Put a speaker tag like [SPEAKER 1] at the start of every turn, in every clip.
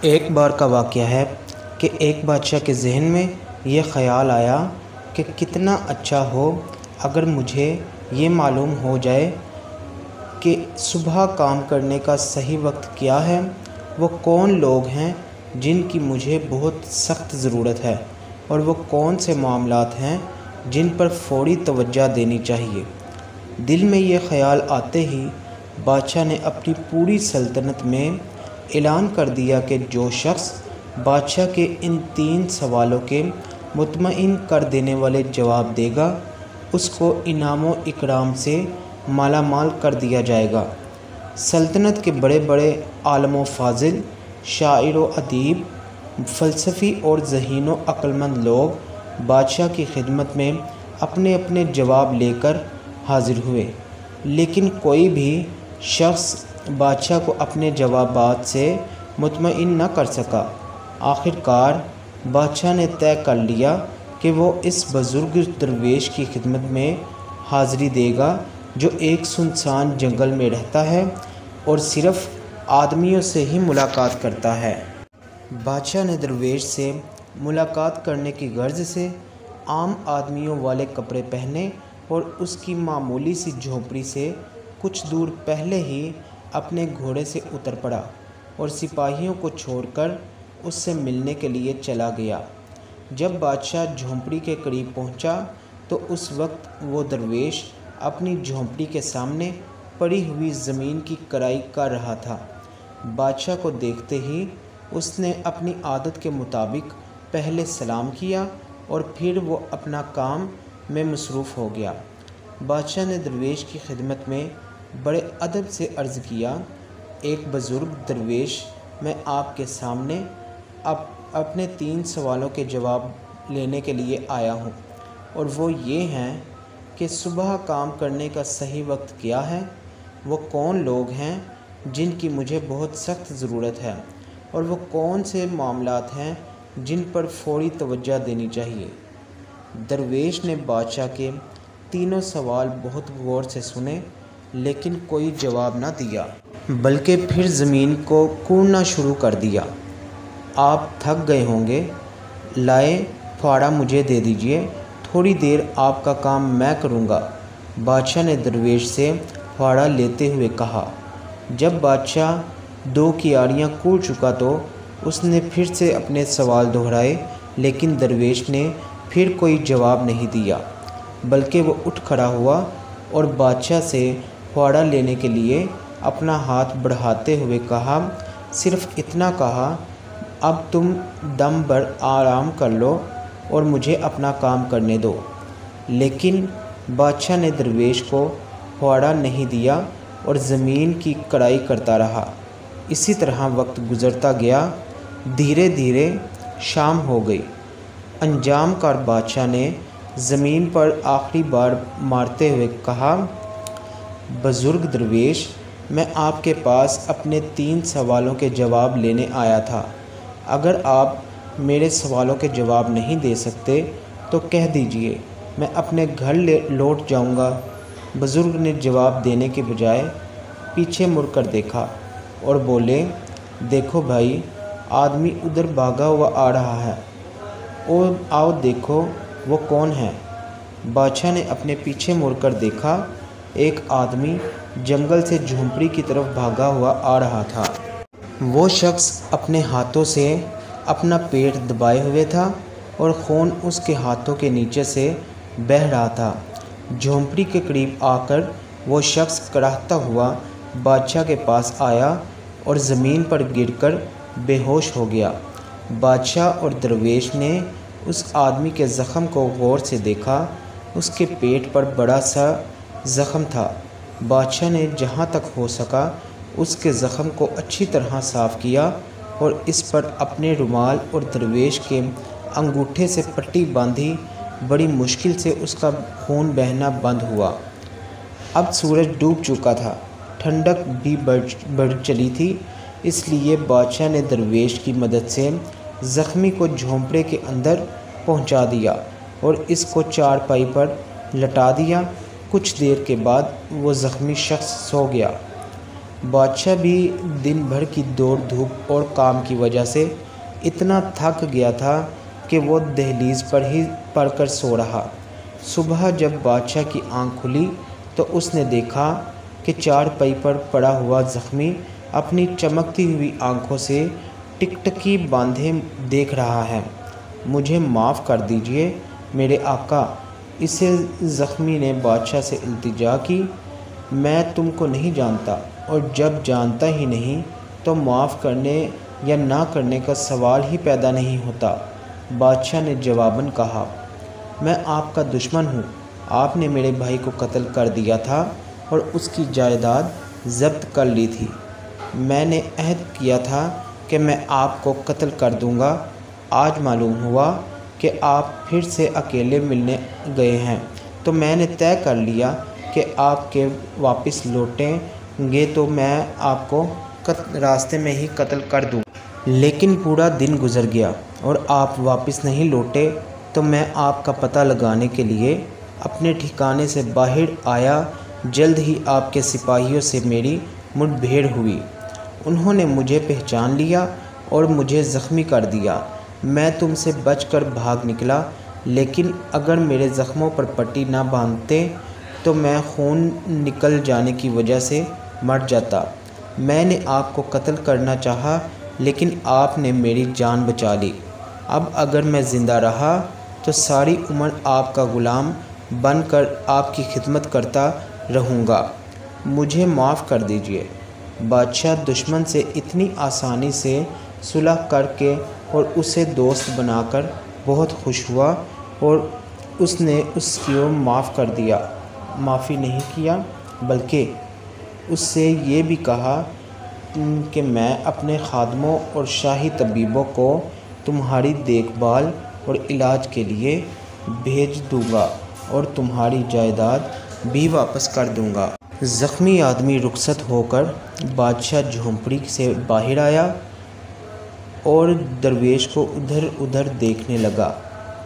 [SPEAKER 1] ایک بار کا واقعہ ہے کہ ایک بادشاہ کے ذہن میں یہ خیال آیا کہ کتنا اچھا ہو اگر مجھے یہ معلوم ہو جائے کہ صبح کام کرنے کا صحیح وقت کیا ہے، وہ کون لوگ ہیں جن کی مجھے بہت سخت ضرورت ہے، اور وہ کون سے معاملات ہیں جن پر فوری توجہ دینی چاہیے۔ دل میں یہ خیال آتے ہی بادشاہ نے اپنی پوری سلطنت میں اعلان کر دیا کہ جو شخص بادشاہ کے ان 3 سوالوں کے مطمئن کر دینے والے جواب دے گا، اس کو انعام و اکرام سے مالا مال کر دیا جائے گا۔ سلطنت کے بڑے بڑے عالم و فاضل، شاعر و ادیب، فلسفی اور ذہین و عقلمند لوگ بادشاہ کی خدمت میں اپنے اپنے جواب لے کر حاضر ہوئے، لیکن کوئی بھی شخص بادشاہ کو اپنے جوابات سے مطمئن نہ کر سکا۔ آخر کار بادشاہ نے طے کر لیا کہ وہ اس بزرگ درویش کی خدمت میں حاضری دے گا جو ایک سنسان جنگل میں رہتا ہے اور صرف آدمیوں سے ہی ملاقات کرتا ہے۔ بادشاہ نے درویش سے ملاقات کرنے کی غرض سے عام آدمیوں والے کپڑے پہنے اور اس کی معمولی سی جھونپڑی سے کچھ دور پہلے ہی اپنے گھوڑے سے اتر پڑا اور سپاہیوں کو چھوڑ کر اس سے ملنے کے لیے چلا گیا۔ جب بادشاہ جھونپڑی کے قریب پہنچا تو اس وقت وہ درویش اپنی جھونپڑی کے سامنے پڑی ہوئی زمین کی کرائی کر رہا تھا۔ بادشاہ کو دیکھتے ہی اس نے اپنی عادت کے مطابق پہلے سلام کیا اور پھر وہ اپنا کام میں مصروف ہو گیا۔ بادشاہ نے درویش کی خدمت میں بڑے ادب سے عرض کیا، ایک بزرگ درویش، میں آپ کے سامنے اپنے 3 سوالوں کے جواب لینے کے لیے آیا ہوں، اور وہ یہ ہیں کہ صبح کام کرنے کا صحیح وقت کیا ہے، وہ کون لوگ ہیں جن کی مجھے بہت سخت ضرورت ہے، اور وہ کون سے معاملات ہیں جن پر فوری توجہ دینی چاہیے۔ درویش نے بادشاہ کے تینوں سوال بہت غور سے سنے، لیکن کوئی جواب نہ دیا، بلکہ پھر زمین کو کوڑنا شروع کر دیا۔ آپ تھک گئے ہوں گے، لائے پھاڑا مجھے دے دیجیے، تھوڑی دیر آپ کا کام میں کروں گا، بادشاہ نے درویش سے پھاڑا لیتے ہوئے کہا۔ جب بادشاہ 2 کیاریاں کوڑ چکا تو اس نے پھر سے اپنے سوال دہرائے، لیکن درویش نے پھر کوئی جواب نہیں دیا، بلکہ وہ اٹھ کھڑا ہوا اور بادشاہ سے پھاڑا لینے کے لیے اپنا ہاتھ بڑھاتے ہوئے کہا، صرف اتنا کہا، اب تم دم بھر آرام کر لو اور مجھے اپنا کام کرنے دو۔ لیکن بادشاہ نے درویش کو پھاڑا نہیں دیا اور زمین کی کڑائی کرتا رہا۔ اسی طرح وقت گزرتا گیا، دھیرے دھیرے شام ہو گئی۔ انجام کار بادشاہ نے زمین پر آخری بار مارتے ہوئے کہا، بزرگ درویش، میں آپ کے پاس اپنے 3 سوالوں کے جواب لینے آیا تھا۔ اگر آپ میرے سوالوں کے جواب نہیں دے سکتے تو کہہ دیجیے، میں اپنے گھر لوٹ جاؤں گا۔ بزرگ نے جواب دینے کے بجائے پیچھے مڑ کر دیکھا اور بولے، دیکھو بھائی، آدمی ادھر بھاگا ہوا آ رہا ہے، اور آؤ دیکھو وہ کون ہے۔ بادشاہ نے اپنے پیچھے مڑ کر دیکھا، ایک آدمی جنگل سے جھونپڑی کی طرف بھاگا ہوا آ رہا تھا۔ وہ شخص اپنے ہاتھوں سے اپنا پیٹ دبائے ہوئے تھا اور خون اس کے ہاتھوں کے نیچے سے بہہ رہا تھا۔ جھونپڑی کے قریب آ کر وہ شخص کڑاہتا ہوا بادشاہ کے پاس آیا اور زمین پر گر کر بے ہوش ہو گیا۔ بادشاہ اور درویش نے اس آدمی کے زخم کو غور سے دیکھا۔ اس کے پیٹ پر بڑا سا زخم تھا۔ بادشاہ نے جہاں تک ہو سکا اس کے زخم کو اچھی طرح صاف کیا اور اس پر اپنے رومال اور درویش کے انگوٹھے سے پٹی باندھی۔ بڑی مشکل سے اس کا خون بہنا بند ہوا۔ اب سورج ڈوب چکا تھا، ٹھنڈک بھی بڑھ چلی تھی، اس لیے بادشاہ نے درویش کی مدد سے زخمی کو جھونپڑے کے اندر پہنچا دیا اور اس کو چارپائی پر لٹا دیا۔ کچھ دیر کے بعد وہ زخمی شخص سو گیا۔ بادشاہ بھی دن بھر کی دوڑ دھوپ اور کام کی وجہ سے اتنا تھک گیا تھا کہ وہ دہلیز پر ہی پڑ کر سو رہا۔ صبح جب بادشاہ کی آنکھ کھلی تو اس نے دیکھا کہ چارپائی پر پڑا ہوا زخمی اپنی چمکتی ہوئی آنکھوں سے ٹکٹکی باندھے دیکھ رہا ہے۔ مجھے معاف کر دیجیے میرے آقا، اسے زخمی نے بادشاہ سے التجا کی۔ میں تم کو نہیں جانتا، اور جب جانتا ہی نہیں تو معاف کرنے یا نہ کرنے کا سوال ہی پیدا نہیں ہوتا۔ بادشاہ نے جواباً کہا، میں آپ کا دشمن ہوں۔ آپ نے میرے بھائی کو قتل کر دیا تھا اور اس کی جائیداد ضبط کر لی تھی۔ میں نے عہد کیا تھا کہ میں آپ کو قتل کر دوں گا۔ آج معلوم ہوا کہ آپ پھر سے اکیلے ملنے گئے ہیں، تو میں نے طے کر لیا کہ آپ کے واپس لوٹیں گے تو میں آپ کو راستے میں ہی قتل کر دوں۔ لیکن پورا دن گزر گیا اور آپ واپس نہیں لوٹے، تو میں آپ کا پتہ لگانے کے لیے اپنے ٹھکانے سے باہر آیا۔ جلد ہی آپ کے سپاہیوں سے میری مٹ بھیڑ ہوئی۔ انہوں نے مجھے پہچان لیا اور مجھے زخمی کر دیا۔ میں تم سے بچ کر بھاگ نکلا، لیکن اگر میرے زخموں پر پٹی نہ باندھتے تو میں خون نکل جانے کی وجہ سے مر جاتا۔ میں نے آپ کو قتل کرنا چاہا، لیکن آپ نے میری جان بچا لی۔ اب اگر میں زندہ رہا تو ساری عمر آپ کا غلام بن کر آپ کی خدمت کرتا رہوں گا۔ مجھے معاف کر دیجیے۔ بادشاہ دشمن سے اتنی آسانی سے صلح کر کے اور اسے دوست بنا کر بہت خوش ہوا، اور اس نے اس کو معافی نہیں کیا، بلکہ اس سے یہ بھی کہا کہ میں اپنے خادموں اور شاہی طبیبوں کو تمہاری دیکھ بھال اور علاج کے لیے بھیج دوں گا اور تمہاری جائیداد بھی واپس کر دوں گا۔ زخمی آدمی رخصت ہو کر بادشاہ جھونپڑی سے باہر آیا اور درویش کو ادھر ادھر دیکھنے لگا،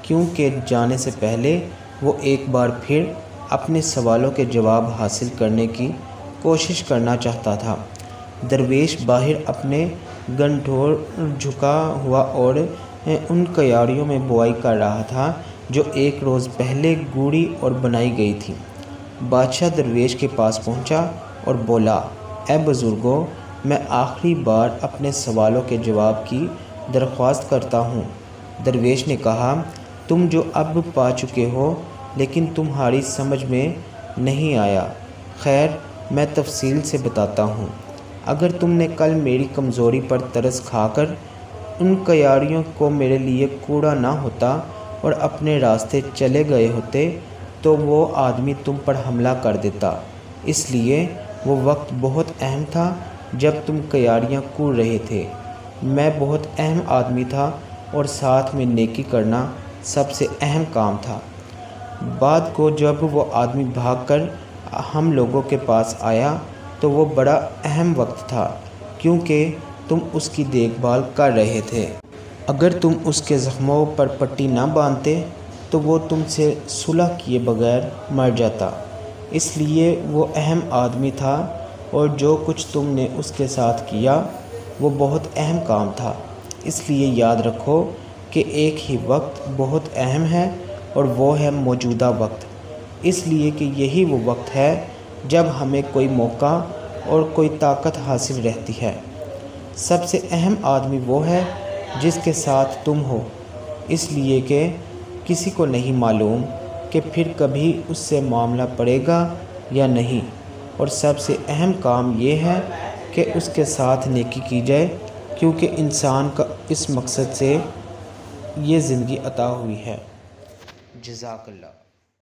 [SPEAKER 1] کیونکہ جانے سے پہلے وہ ایک بار پھر اپنے سوالوں کے جواب حاصل کرنے کی کوشش کرنا چاہتا تھا۔ درویش باہر اپنے گنٹھور جھکا ہوا اور ان کیاریوں میں بوائی کر رہا تھا جو ایک روز پہلے گوڑی اور بنائی گئی تھی۔ بادشاہ درویش کے پاس پہنچا اور بولا، اے بزرگوں، میں آخری بار اپنے سوالوں کے جواب کی درخواست کرتا ہوں۔ درویش نے کہا، تم جو اب پا چکے ہو، لیکن تمہاری سمجھ میں نہیں آیا۔ خیر، میں تفصیل سے بتاتا ہوں۔ اگر تم نے کل میری کمزوری پر ترس کھا کر ان کیاریوں کو میرے لیے کوڑا نہ ہوتا اور اپنے راستے چلے گئے ہوتے تو وہ آدمی تم پر حملہ کر دیتا، اس لیے وہ وقت بہت اہم تھا جب تم کیاریاں کوڑ رہے تھے۔ میں بہت اہم آدمی تھا اور ساتھ میں نیکی کرنا سب سے اہم کام تھا۔ بعد کو جب وہ آدمی بھاگ کر ہم لوگوں کے پاس آیا تو وہ بڑا اہم وقت تھا، کیونکہ تم اس کی دیکھ بھال کر رہے تھے۔ اگر تم اس کے زخموں پر پٹی نہ باندھتے تو وہ تم سے صلح کیے بغیر مر جاتا، اس لیے وہ اہم آدمی تھا، اور جو کچھ تم نے اس کے ساتھ کیا وہ بہت اہم کام تھا۔ اس لیے یاد رکھو کہ ایک ہی وقت بہت اہم ہے، اور وہ ہے موجودہ وقت، اس لیے کہ یہی وہ وقت ہے جب ہمیں کوئی موقع اور کوئی طاقت حاصل رہتی ہے۔ سب سے اہم آدمی وہ ہے جس کے ساتھ تم ہو، اس لیے کہ کسی کو نہیں معلوم کہ پھر کبھی اس سے معاملہ پڑے گا یا نہیں، اور سب سے اہم کام یہ ہے کہ اس کے ساتھ نیکی کی جائے، کیونکہ انسان کا اس مقصد سے یہ زندگی عطا ہوئی ہے۔ جزاک اللہ۔